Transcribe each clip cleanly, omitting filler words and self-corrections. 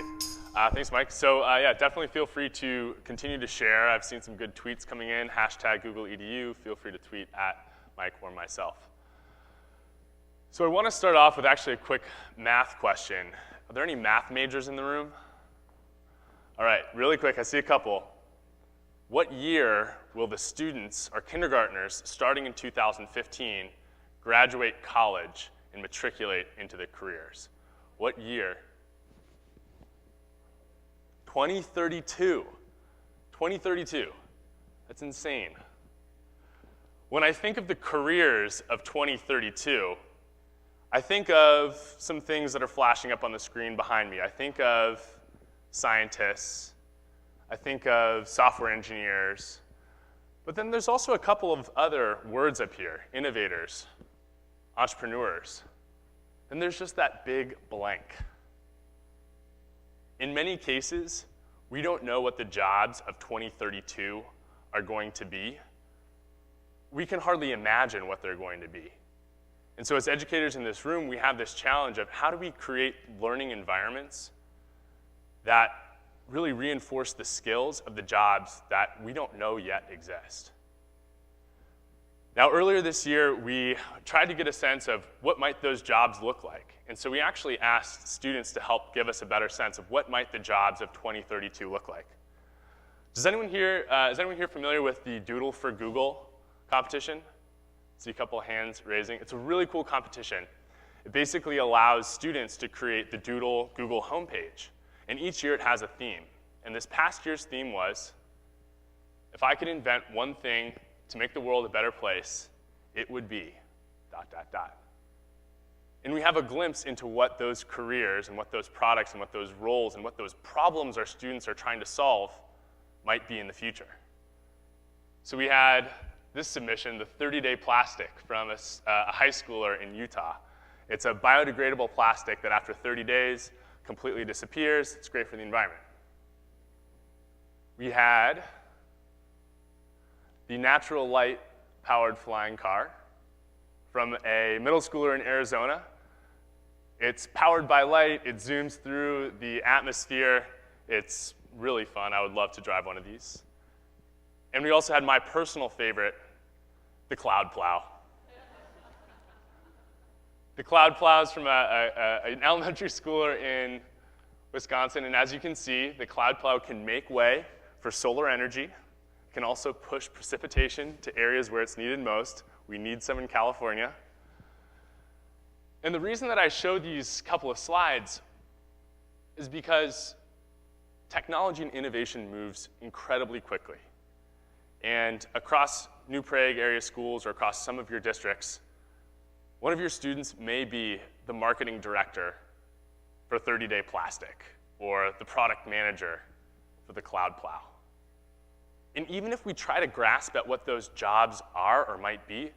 Great. Thanks, Mike. So yeah, definitely feel free to continue to share. I've seen some good tweets coming in, #GoogleEDU. Feel free to tweet at Mike or myself. So I want to start off with actually a quick math question. Are there any math majors in the room? All right, really quick, I see a couple. What year will the students, or kindergartners, starting in 2015, graduate college and matriculate into their careers? What year? 2032. 2032. That's insane. When I think of the careers of 2032, I think of some things that are flashing up on the screen behind me. I think of scientists. I think of software engineers. But then there's also a couple of other words up here: innovators, entrepreneurs. And there's just that big blank. In many cases, we don't know what the jobs of 2032 are going to be. We can hardly imagine what they're going to be. And so as educators in this room, we have this challenge of how do we create learning environments that really reinforce the skills of the jobs that we don't know yet exist. Now, earlier this year, we tried to get a sense of what might those jobs look like. And so we actually asked students to help give us a better sense of what might the jobs of 2032 look like. Is anyone here familiar with the Doodle for Google competition? See a couple of hands raising. It's a really cool competition. It basically allows students to create the Doodle Google homepage. And each year it has a theme. And this past year's theme was, if I could invent one thing to make the world a better place, it would be ... And we have a glimpse into what those careers and what those products and what those roles and what those problems our students are trying to solve might be in the future. So we had this submission, the 30-day plastic, from a high schooler in Utah. It's a biodegradable plastic that after 30 days completely disappears. It's great for the environment. We had the natural light-powered flying car from a middle schooler in Arizona. It's powered by light. It zooms through the atmosphere. It's really fun. I would love to drive one of these. And we also had my personal favorite, the Cloud Plow. The Cloud Plow is from an elementary schooler in Wisconsin, and as you can see, the Cloud Plow can make way for solar energy, can also push precipitation to areas where it's needed most. We need some in California. And the reason that I showed these couple of slides is because technology and innovation moves incredibly quickly. And across New Prague area schools or across some of your districts, one of your students may be the marketing director for 30-day plastic or the product manager for the Cloud Plow. And even if we try to grasp at what those jobs are or might be,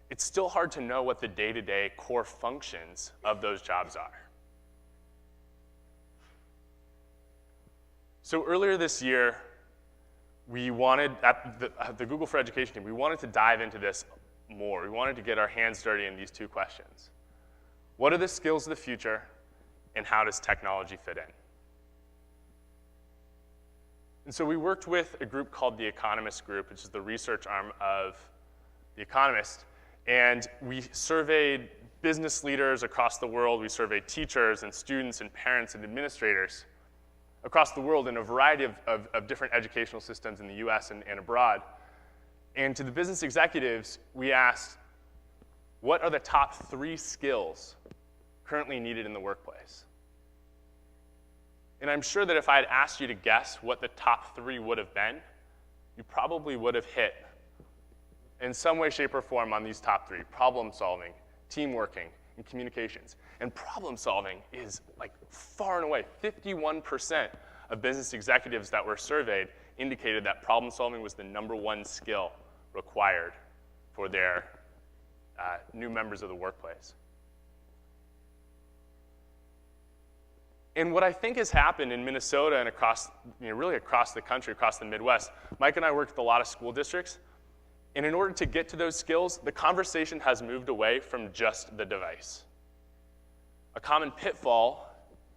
it's still hard to know what the day-to-day core functions of those jobs are. So earlier this year, we wanted, at the Google for Education team, we wanted to dive into this more. We wanted to get our hands dirty in these two questions. What are the skills of the future, and how does technology fit in? And so we worked with a group called the Economist Group, which is the research arm of The Economist, and we surveyed business leaders across the world. We surveyed teachers and students and parents and administrators across the world in a variety of different educational systems in the US and abroad. And to the business executives, we asked, what are the top 3 skills currently needed in the workplace? And I'm sure that if I had asked you to guess what the top 3 would have been, you probably would have hit in some way, shape, or form on these top 3: problem solving, team working, and communications. And problem solving is like far and away, 51% of business executives that were surveyed indicated that problem solving was the #1 skill required for their new members of the workplace. And what I think has happened in Minnesota and across, really across the country, across the Midwest, Mike and I work with a lot of school districts, and in order to get to those skills, the conversation has moved away from just the device. A common pitfall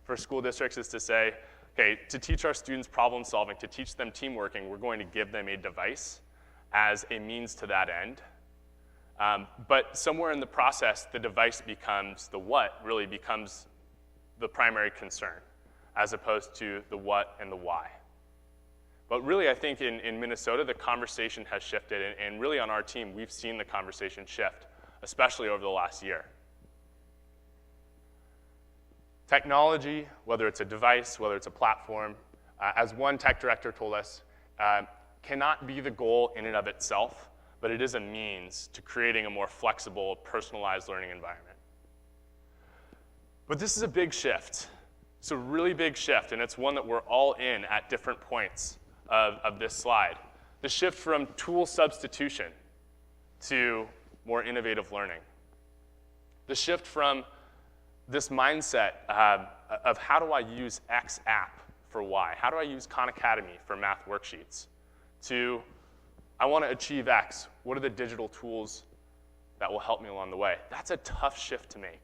for school districts is to say, okay, to teach our students problem solving, to teach them team working, we're going to give them a device as a means to that end. But somewhere in the process, the device becomes the what, really becomes the primary concern, as opposed to the what and the why. But really, I think in Minnesota, the conversation has shifted, and really on our team, we've seen the conversation shift, especially over the last year. Technology, whether it's a device, whether it's a platform, as one tech director told us, cannot be the goal in and of itself, but it is a means to creating a more flexible, personalized learning environment. But this is a big shift. It's a really big shift, and it's one that we're all in at different points of this slide. The shift from tool substitution to more innovative learning. The shift from this mindset of how do I use X app for Y? How do I use Khan Academy for math worksheets? To, I want to achieve X. What are the digital tools that will help me along the way? That's a tough shift to make.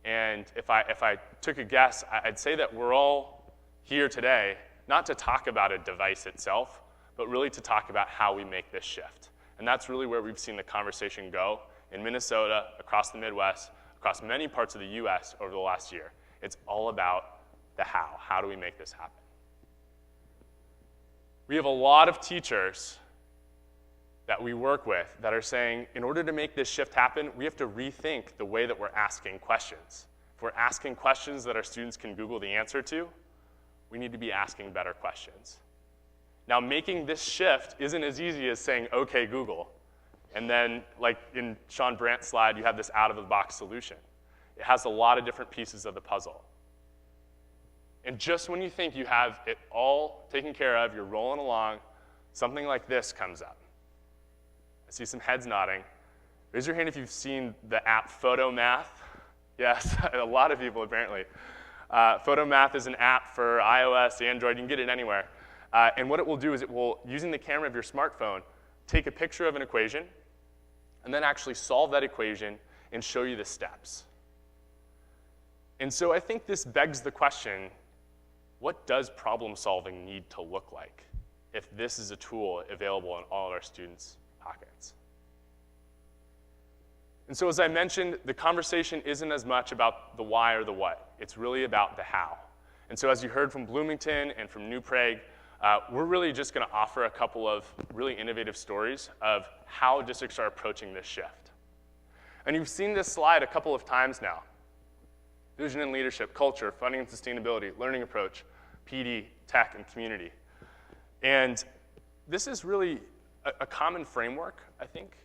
And if I took a guess, I'd say that we're all here today, not to talk about a device itself, but really to talk about how we make this shift. And that's really where we've seen the conversation go in Minnesota, across the Midwest, across many parts of the US over the last year. It's all about the how. How do we make this happen? We have a lot of teachers that we work with that are saying, in order to make this shift happen, we have to rethink the way that we're asking questions. If we're asking questions that our students can Google the answer to, we need to be asking better questions. Now, making this shift isn't as easy as saying, okay, Google. And then, like in Sean Brandt's slide, you have this out-of-the-box solution. It has a lot of different pieces of the puzzle. And just when you think you have it all taken care of, you're rolling along, something like this comes up. I see some heads nodding. Raise your hand if you've seen the app PhotoMath. Yes, a lot of people apparently. PhotoMath is an app for iOS, Android, you can get it anywhere. And what it will do is it will, using the camera of your smartphone, take a picture of an equation, and then actually solve that equation and show you the steps. And so I think this begs the question, what does problem solving need to look like if this is a tool available in all of our students' pockets? And so as I mentioned, the conversation isn't as much about the why or the what. It's really about the how. And so as you heard from Bloomington and from New Prague, we're really just going to offer a couple of really innovative stories of how districts are approaching this shift. And you've seen this slide a couple of times now. Vision and leadership, culture, funding and sustainability, learning approach, PD, tech, and community. And this is really a common framework, I think,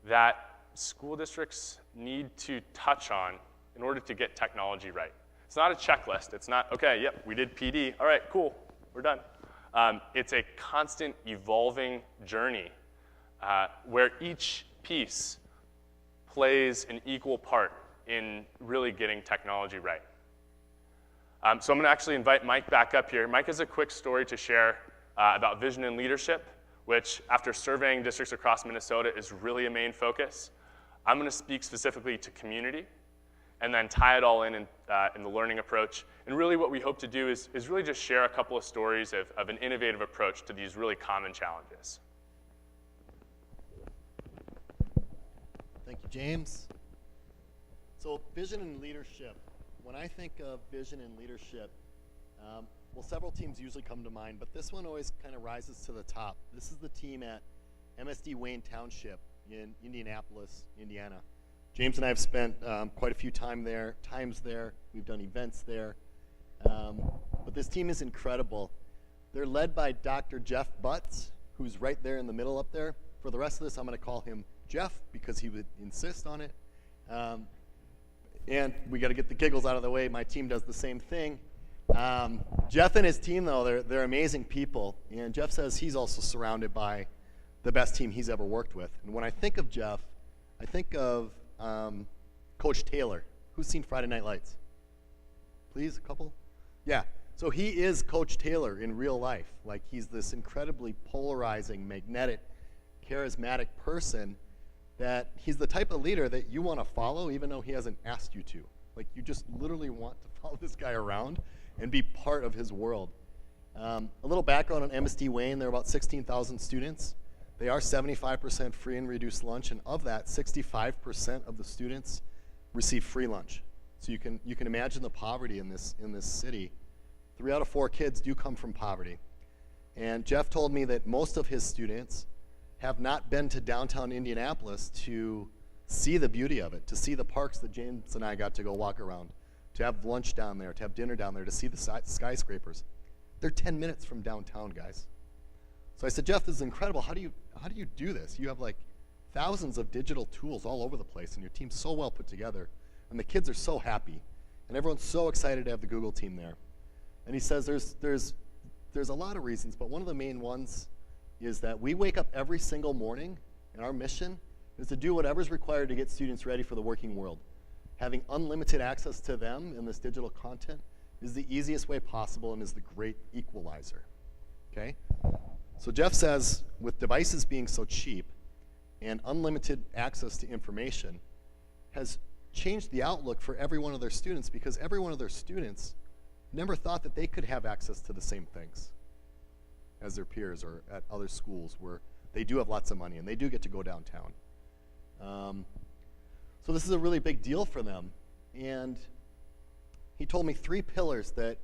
that school districts need to touch on in order to get technology right. It's not a checklist. It's not, okay, yep, we did PD. All right, cool, we're done. It's a constant evolving journey where each piece plays an equal part in really getting technology right. So I'm going to actually invite Mike back up here. Mike has a quick story to share about vision and leadership, which after surveying districts across Minnesota is really a main focus. I'm going to speak specifically to community and then tie it all in the learning approach. And really what we hope to do is really just share a couple of stories of an innovative approach to these really common challenges. Thank you, James. So vision and leadership. When I think of vision and leadership, well, several teams usually come to mind, but this one always kind of rises to the top. This is the team at MSD Wayne Township in Indianapolis, Indiana. James and I have spent quite a few times there. We've done events there. But this team is incredible. They're led by Dr. Jeff Butts, who's right there in the middle up there. For the rest of this, I'm going to call him Jeff because he would insist on it. And we got to get the giggles out of the way. My team does the same thing. Jeff and his team, though, they're amazing people. And Jeff says he's also surrounded by the best team he's ever worked with. And when I think of Jeff, I think of Coach Taylor. Who's seen Friday Night Lights? Please, a couple? Yeah. So he is Coach Taylor in real life. Like, he's this incredibly polarizing, magnetic, charismatic person that he's the type of leader that you want to follow even though he hasn't asked you to. Like, you just literally want to follow this guy around and be part of his world. A little background on MSD Wayne. There are about 16,000 students. They are 75% free and reduced lunch, and of that, 65% of the students receive free lunch. So you can imagine the poverty in this city. 3 out of 4 kids do come from poverty. And Jeff told me that most of his students have not been to downtown Indianapolis to see the beauty of it, to see the parks that James and I got to go walk around, to have lunch down there, to have dinner down there, to see the skyscrapers. They're 10 minutes from downtown, guys. So I said, Jeff, this is incredible. How do you do this? You have like thousands of digital tools all over the place, and your team's so well put together, and the kids are so happy, and everyone's so excited to have the Google team there. And he says there's a lot of reasons, but one of the main ones is that we wake up every single morning, and our mission is to do whatever's required to get students ready for the working world. Having unlimited access to them in this digital content is the easiest way possible and is the great equalizer, okay? So Jeff says, with devices being so cheap and unlimited access to information has changed the outlook for every one of their students, because every one of their students never thought that they could have access to the same things as their peers or at other schools where they do have lots of money and they do get to go downtown. So this is a really big deal for them. And he told me 3 pillars that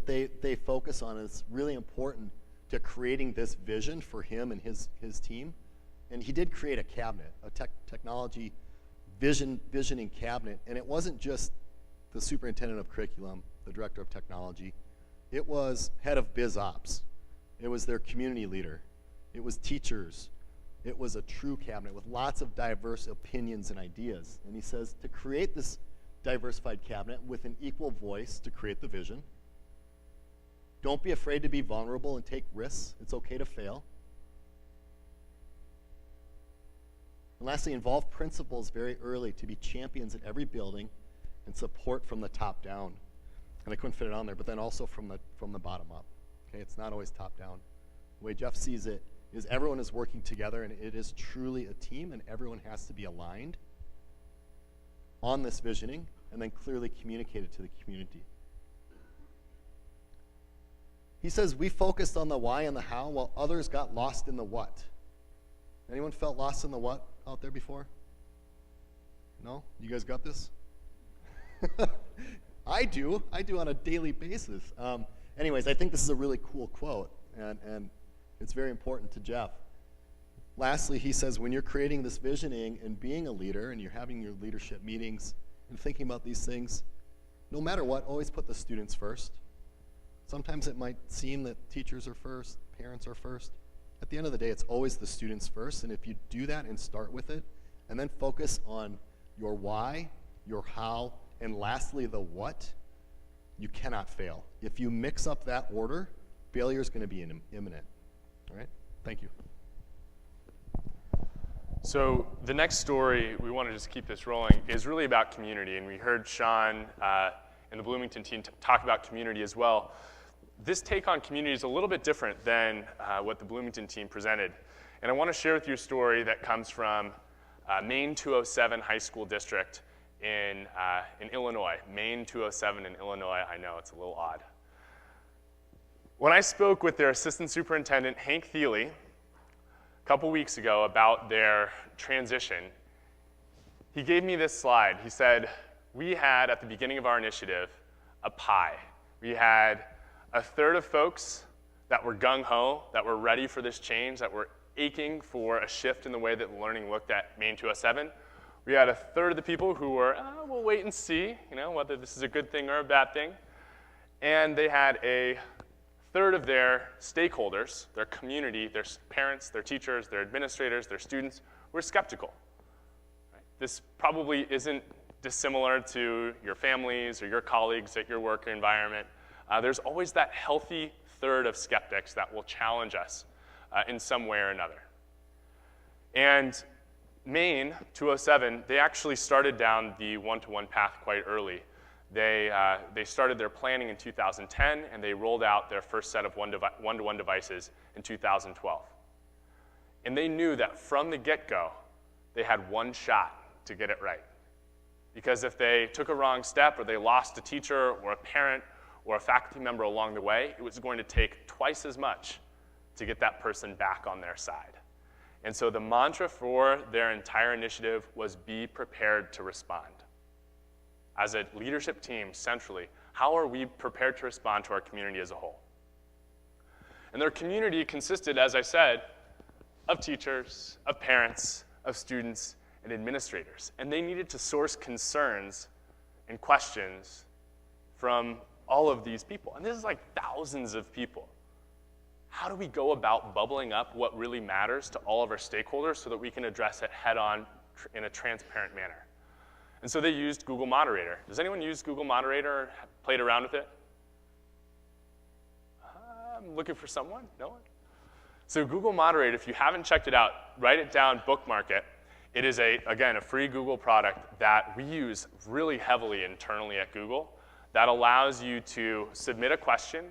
they focus on is really important to creating this vision for him and his team. And he did create a cabinet, a technology visioning cabinet. And it wasn't just the superintendent of curriculum, the director of technology. It was head of biz ops. It was their community leader. It was teachers. It was a true cabinet with lots of diverse opinions and ideas. And he says to create this diversified cabinet with an equal voice to create the vision. Don't be afraid to be vulnerable and take risks. It's okay to fail. And lastly, involve principals very early to be champions at every building and support from the top down. And I couldn't fit it on there, but then also from the bottom up. Okay, it's not always top down. The way Jeff sees it is everyone is working together, and it is truly a team, and everyone has to be aligned on this visioning and then clearly communicate it to the community. He says we focused on the why and the how while others got lost in the what. Anyone felt lost in the what out there before? No? You guys got this? I do on a daily basis. Anyways, I think this is a really cool quote, and it's very important to Jeff. Lastly, he says when you're creating this visioning and being a leader and you're having your leadership meetings and thinking about these things, no matter what, always put the students first. Sometimes it might seem that teachers are first, parents are first. At the end of the day, it's always the students first, and if you do that and start with it, and then focus on your why, your how, and lastly, the what, you cannot fail. If you mix up that order, failure is going to be imminent. All right? Thank you. So the next story, we want to just keep this rolling, is really about community. And we heard Sean and the Bloomington team talk about community as well. This take on community is a little bit different than what the Bloomington team presented. And I want to share with you a story that comes from Maine 207 High School District in Illinois. Maine 207 in Illinois. I know, it's a little odd. When I spoke with their assistant superintendent, Hank Thiele, a couple weeks ago about their transition, he gave me this slide. He said, we had, at the beginning of our initiative, a pie. We had a third of folks that were gung-ho, that were ready for this change, that were aching for a shift in the way that learning looked at Maine 207. We had a third of the people who were, we'll wait and see, whether this is a good thing or a bad thing. And they had a third of their stakeholders, their community, their parents, their teachers, their administrators, their students, were skeptical. Right? This probably isn't dissimilar to your families or your colleagues at your work environment. There's always that healthy third of skeptics that will challenge us in some way or another. And Maine 207, they actually started down the one-to-one path quite early. They started their planning in 2010, and they rolled out their first set of one-to-one devices in 2012. And they knew that from the get-go, they had one shot to get it right. Because if they took a wrong step or they lost a teacher or a parent or a faculty member along the way, it was going to take twice as much to get that person back on their side. And so the mantra for their entire initiative was be prepared to respond. As a leadership team centrally, how are we prepared to respond to our community as a whole? And their community consisted, as I said, of teachers, of parents, of students, and administrators. And they needed to source concerns and questions from all of these people. And this is like thousands of people. How do we go about bubbling up what really matters to all of our stakeholders so that we can address it head on in a transparent manner? And so they used Google Moderator. Does anyone use Google Moderator or played around with it? I'm looking for someone. No one? So Google Moderator, if you haven't checked it out, write it down, bookmark it. It is, again, a free Google product that we use really heavily internally at Google that allows you to submit a question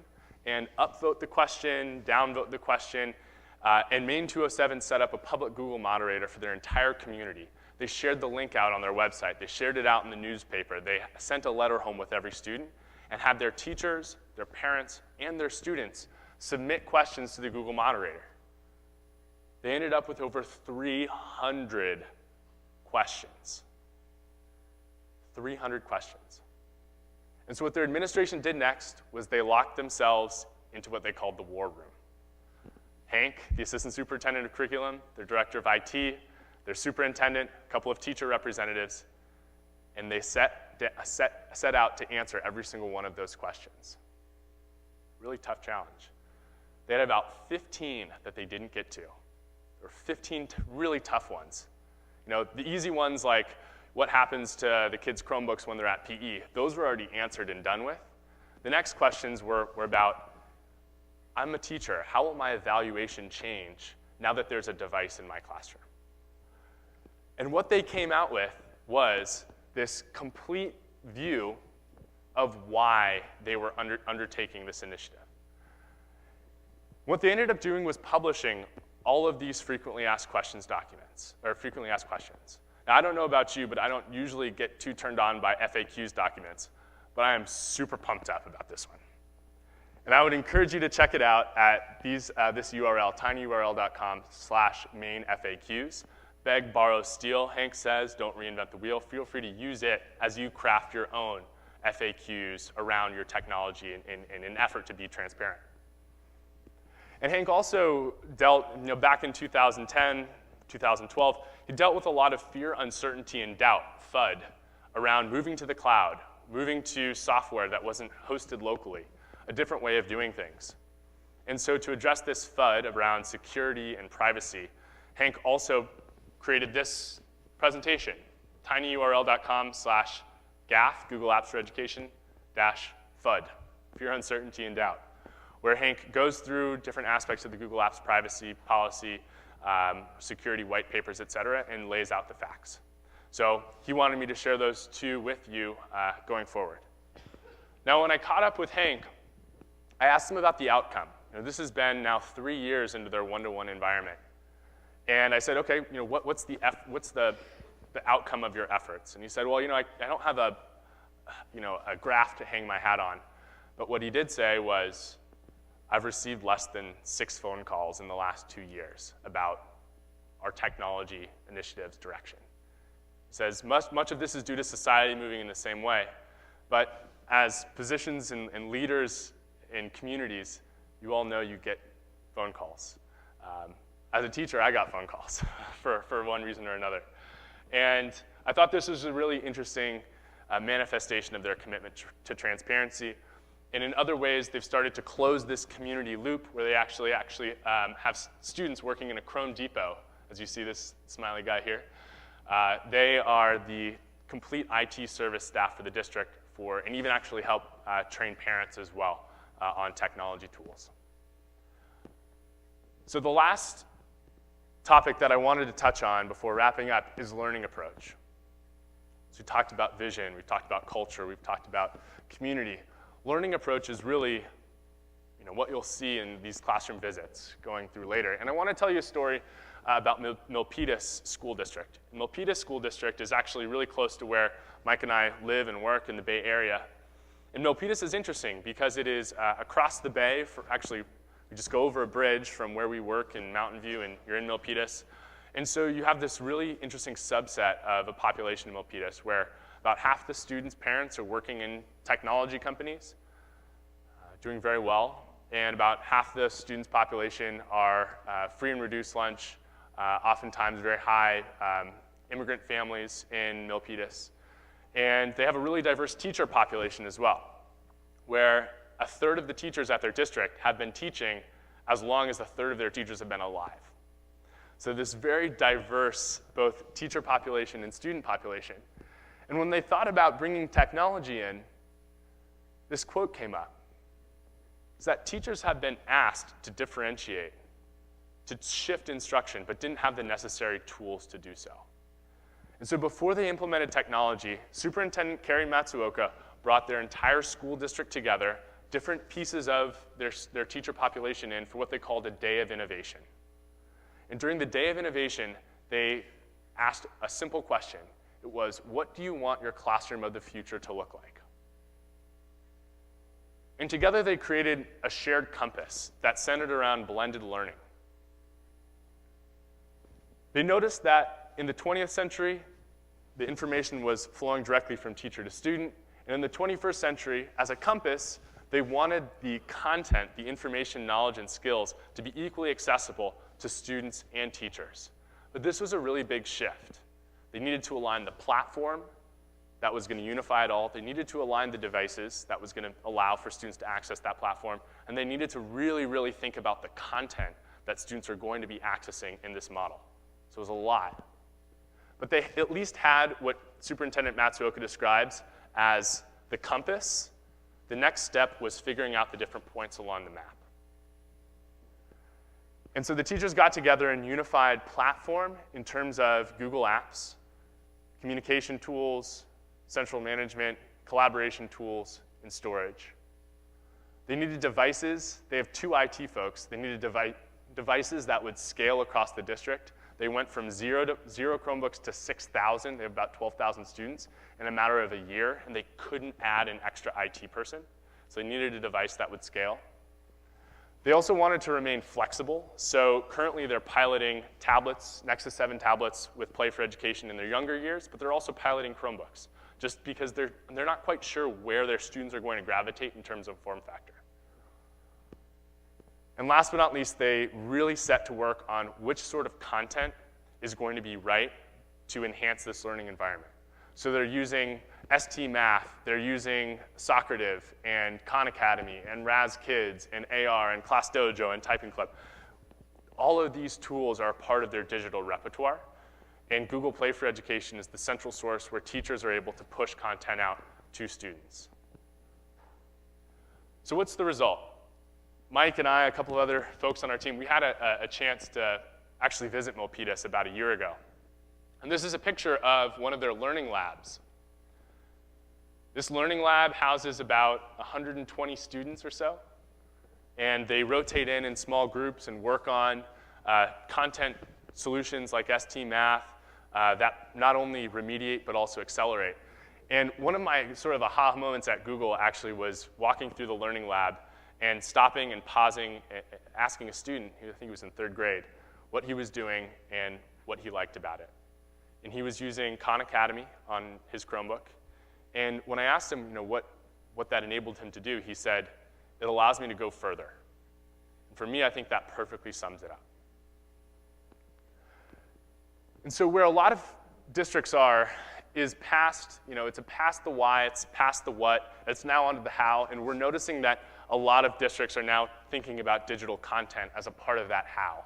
and upvote the question, downvote the question, and Maine 207 set up a public Google Moderator for their entire community. They shared the link out on their website. They shared it out in the newspaper. They sent a letter home with every student and had their teachers, their parents, and their students submit questions to the Google Moderator. They ended up with over 300 questions. 300 questions. And so what their administration did next was they locked themselves into what they called the war room. Hank, the assistant superintendent of curriculum, their director of IT, their superintendent, a couple of teacher representatives, and they set out to answer every single one of those questions. Really tough challenge. They had about 15 that they didn't get to. There were 15 really tough ones. You know, the easy ones like what happens to the kids' Chromebooks when they're at PE, those were already answered and done with. The next questions were about, I'm a teacher, how will my evaluation change now that there's a device in my classroom? And what they came out with was this complete view of why they were undertaking this initiative. What they ended up doing was publishing all of these frequently asked questions documents, or frequently asked questions. Now, I don't know about you, but I don't usually get too turned on by FAQs documents, but I am super pumped up about this one. And I would encourage you to check it out at this URL, tinyurl.com/mainFAQs. Beg, borrow, steal. Hank says, don't reinvent the wheel. Feel free to use it as you craft your own FAQs around your technology in an effort to be transparent. And Hank also dealt, back in 2010, 2012, he dealt with a lot of fear, uncertainty, and doubt, FUD, around moving to the cloud, moving to software that wasn't hosted locally, a different way of doing things. And so to address this FUD around security and privacy, Hank also created this presentation, tinyurl.com/GAF, Google Apps for Education, -FUD, fear, uncertainty, and doubt, where Hank goes through different aspects of the Google Apps privacy policy, security white papers, et cetera, and lays out the facts. So he wanted me to share those two with you going forward. Now, when I caught up with Hank, I asked him about the outcome. This has been now 3 years into their one-to-one environment. And I said, okay, what's the outcome of your efforts? And he said, well, I don't have a graph to hang my hat on. But what he did say was, I've received less than 6 phone calls in the last 2 years about our technology initiative's direction. He says, much of this is due to society moving in the same way. But as positions and leaders in communities, you all know you get phone calls. As a teacher, I got phone calls for one reason or another. And I thought this was a really interesting manifestation of their commitment to transparency. And in other ways, they've started to close this community loop where they actually have students working in a Chrome Depot, as you see this smiley guy here. They are the complete IT service staff for the district and even actually help train parents as well on technology tools. So the last topic that I wanted to touch on before wrapping up is learning approach. So we talked about vision, we've talked about culture, we've talked about community. Learning approach is really what you'll see in these classroom visits going through later. And I want to tell you a story about Milpitas School District. Milpitas School District is actually really close to where Mike and I live and work in the Bay Area. And Milpitas is interesting because it is across the bay. Actually, we just go over a bridge from where we work in Mountain View, and you're in Milpitas. And so you have this really interesting subset of a population in Milpitas where about half the students' parents are working in technology companies, doing very well, and about half the students' population are free and reduced lunch, oftentimes very high immigrant families in Milpitas. And they have a really diverse teacher population as well, where a third of the teachers at their district have been teaching as long as a third of their teachers have been alive. So this very diverse, both teacher population and student population. And when they thought about bringing technology in, this quote came up. Is that teachers have been asked to differentiate, to shift instruction, but didn't have the necessary tools to do so. And so before they implemented technology, Superintendent Carrie Matsuoka brought their entire school district together, different pieces of their teacher population in for what they called a day of innovation. And during the day of innovation, they asked a simple question. It was, what do you want your classroom of the future to look like? And together they created a shared compass that centered around blended learning. They noticed that in the 20th century, the information was flowing directly from teacher to student. And in the 21st century, as a compass, they wanted the content, the information, knowledge, and skills to be equally accessible to students and teachers. But this was a really big shift. They needed to align the platform that was going to unify it all. They needed to align the devices that was going to allow for students to access that platform. And they needed to really, really think about the content that students are going to be accessing in this model. So it was a lot. But they at least had what Superintendent Matsuoka describes as the compass. The next step was figuring out the different points along the map. And so the teachers got together in a unified platform in terms of Google Apps, communication tools, central management, collaboration tools, and storage. They needed devices. They have 2 IT folks. They needed devices that would scale across the district. They went from zero Chromebooks to 6,000. They have about 12,000 students in a matter of a year, and they couldn't add an extra IT person. So they needed a device that would scale. They also wanted to remain flexible. So currently they're piloting tablets, Nexus 7 tablets with Play for Education in their younger years, but they're also piloting Chromebooks, just because they're not quite sure where their students are going to gravitate in terms of form factor. And last but not least, they really set to work on which sort of content is going to be right to enhance this learning environment. So they're using ST Math, they're using Socrative and Khan Academy and Raz Kids and AR and Class Dojo and Typing Club. All of these tools are a part of their digital repertoire. And Google Play for Education is the central source where teachers are able to push content out to students. So what's the result? Mike and I, a couple of other folks on our team, we had a chance to actually visit Milpitas about a year ago. And this is a picture of one of their learning labs. This learning lab houses about 120 students or so. And they rotate in small groups and work on content solutions like ST Math that not only remediate but also accelerate. And one of my sort of aha moments at Google actually was walking through the learning lab and stopping and pausing, asking a student, who I think was in 3rd grade, what he was doing and what he liked about it. And he was using Khan Academy on his Chromebook. And when I asked him what that enabled him to do, he said, it allows me to go further. And for me, I think that perfectly sums it up. And so where a lot of districts are is past, it's past the why, it's past the what, it's now onto the how, and we're noticing that a lot of districts are now thinking about digital content as a part of that how.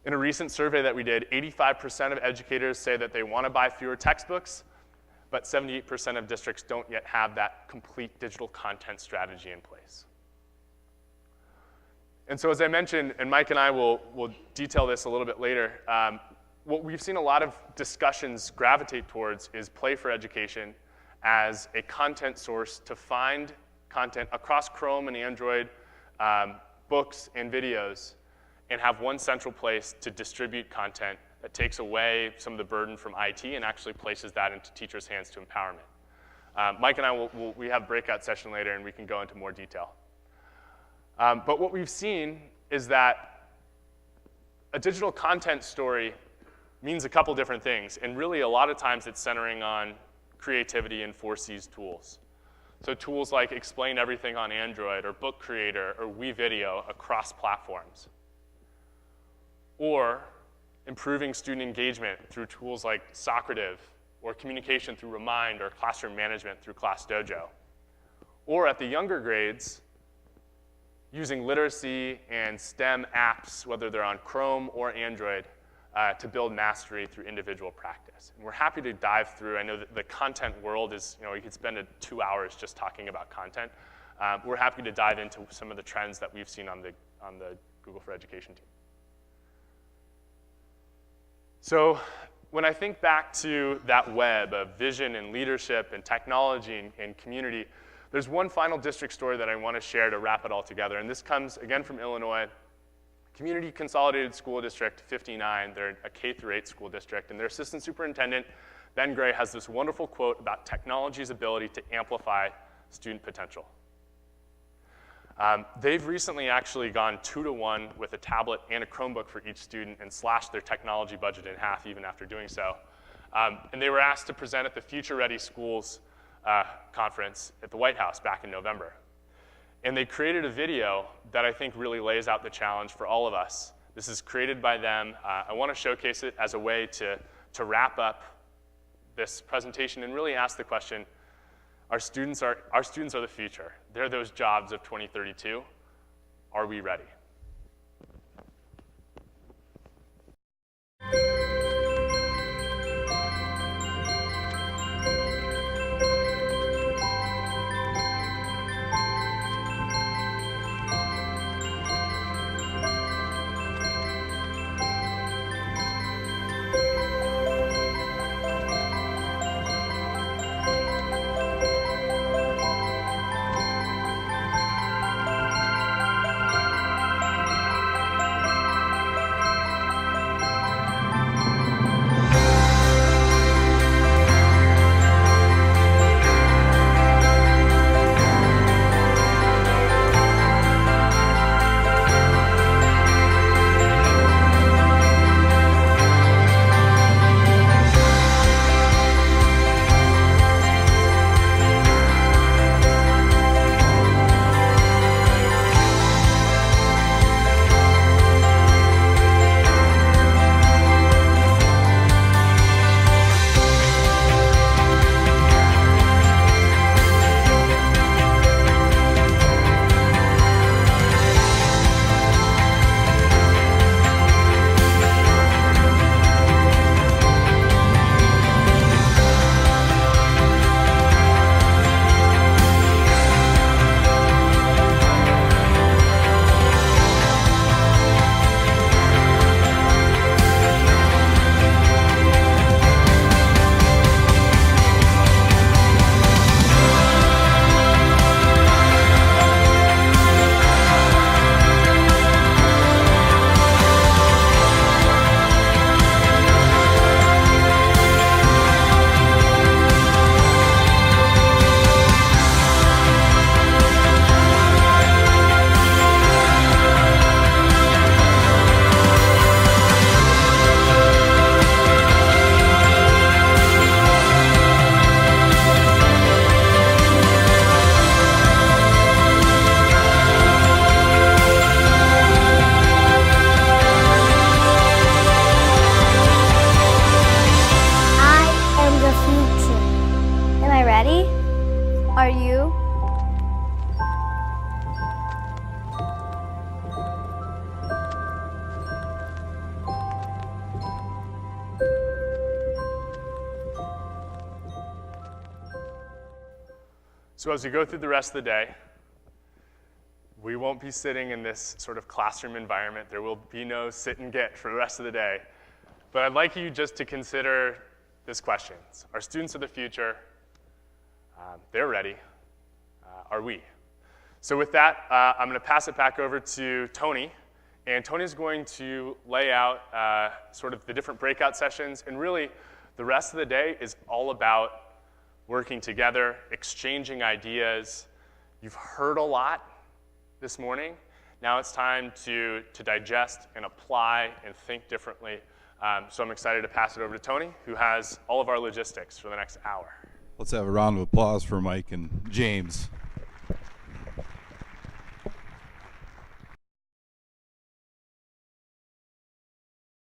In a recent survey that we did, 85% of educators say that they want to buy fewer textbooks, but 78% of districts don't yet have that complete digital content strategy in place. And so as I mentioned, and Mike and I will detail this a little bit later, what we've seen a lot of discussions gravitate towards is Play for Education as a content source to find content across Chrome and Android, books and videos, and have one central place to distribute content that takes away some of the burden from IT and actually places that into teachers' hands to empowerment. Mike and I, we have a breakout session later, and we can go into more detail. But what we've seen is that a digital content story means a couple different things, and really a lot of times it's centering on creativity and 4C's tools. So tools like Explain Everything on Android, or Book Creator, or WeVideo across platforms. Or improving student engagement through tools like Socrative, or communication through Remind, or classroom management through ClassDojo. Or at the younger grades, using literacy and STEM apps, whether they're on Chrome or Android, to build mastery through individual practice. And we're happy to dive through. I know that the content world is, you could spend 2 hours just talking about content. We're happy to dive into some of the trends that we've seen on the Google for Education team. So when I think back to that web of vision and leadership and technology and community, there's one final district story that I want to share to wrap it all together. And this comes, again, from Illinois. Community Consolidated School District 59, they're a K-8 school district, and their assistant superintendent, Ben Gray, has this wonderful quote about technology's ability to amplify student potential. They've recently actually gone 2-to-1 with a tablet and a Chromebook for each student and slashed their technology budget in half even after doing so. And they were asked to present at the Future Ready Schools conference at the White House back in November. And they created a video that I think really lays out the challenge for all of us. This is created by them. I want to showcase it as a way to wrap up this presentation and really ask the question, our students are the future. They're those jobs of 2032. Are we ready? Are you? So as we go through the rest of the day, we won't be sitting in this sort of classroom environment. There will be no sit and get for the rest of the day. But I'd like you just to consider this question. Our students of the future, they're ready. Are we? So with that, I'm going to pass it back over to Tony, And Tony's going to lay out sort of the different breakout sessions, and really the rest of the day is all about working together, exchanging ideas. You've heard a lot this morning. Now it's time to digest and apply and think differently. So I'm excited to pass it over to Tony, who has all of our logistics for the next hour. Let's have a round of applause for Mike and James.